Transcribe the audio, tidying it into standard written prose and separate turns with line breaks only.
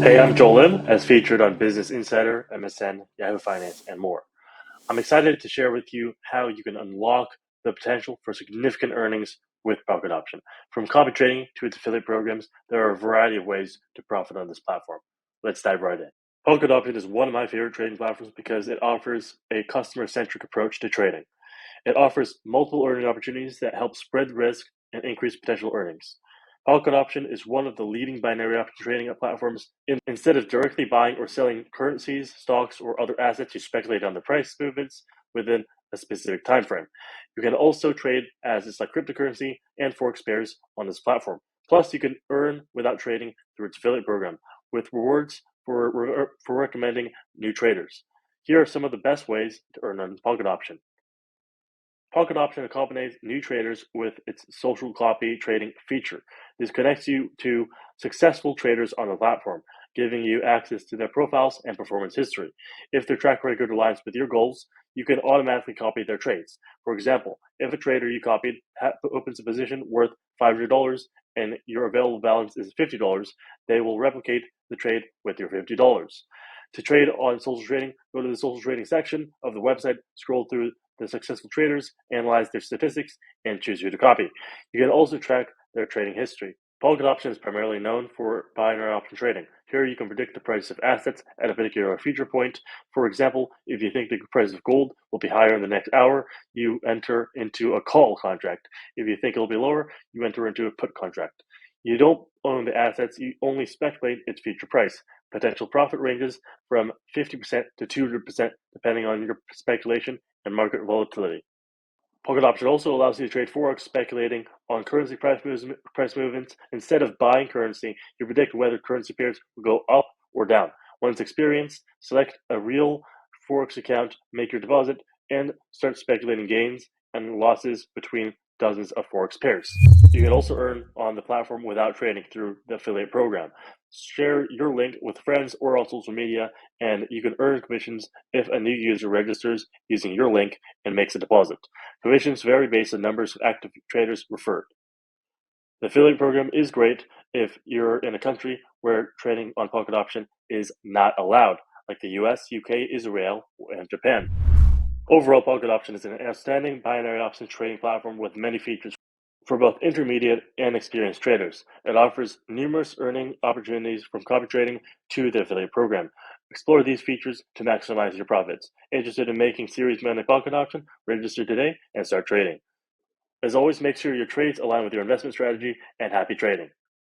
Hey, I'm Joel Lim, as featured on Business Insider, MSN, Yahoo Finance, and more. I'm excited to share with you how you can unlock the potential for significant earnings with Pocket Option. From copy trading to its affiliate programs, there are a variety of ways to profit on this platform. Let's dive right in. Pocket Option is one of my favorite trading platforms because it offers a customer-centric approach to trading. It offers multiple earning opportunities that help spread risk and increase potential earnings. Pocket Option is one of the leading binary option trading platforms. Instead of directly buying or selling currencies, stocks, or other assets, you speculate on the price movements within a specific time frame. You can also trade assets like cryptocurrency and forex pairs on this platform. Plus, you can earn without trading through its affiliate program with rewards for recommending new traders. Here are some of the best ways to earn on Pocket Option. Pocket Option accommodates new traders with its social copy trading feature. This connects you to successful traders on the platform, giving you access to their profiles and performance history. If their track record aligns with your goals, you can automatically copy their trades. For example, if a trader you copied opens a position worth $500 and your available balance is $50, they will replicate the trade with your $50. To trade on social trading, go to the social trading section of the website, scroll through the successful traders, analyze their statistics, and choose who to copy. You can also track their trading history. Pocket Option is primarily known for binary option trading. Here you can predict the price of assets at a particular future point. For example, if you think the price of gold will be higher in the next hour, you enter into a call contract. If you think it'll be lower, you enter into a put contract. You don't own the assets, you only speculate its future price. Potential profit ranges from 50% to 200% depending on your speculation and market volatility. Pocket Option also allows you to trade forex, speculating on currency price movements. Instead of buying currency, you predict whether currency pairs will go up or down. Once experienced, select a real forex account, make your deposit, and start speculating gains and losses between dozens of forex pairs. You can also earn on the platform without trading through the affiliate program. Share your link with friends or on social media, and you can earn commissions if a new user registers using your link and makes a deposit. Commissions vary based on numbers of active traders referred. The affiliate program is great if you're in a country where trading on Pocket Option is not allowed, like the US, UK, Israel, and Japan. Overall, Pocket Option is an outstanding binary options trading platform with many features for both intermediate and experienced traders. It offers numerous earning opportunities from copy trading to the affiliate program. Explore these features to maximize your profits. Interested in making serious money Pocket Option? Register today and start trading. As always, make sure your trades align with your investment strategy, and happy trading.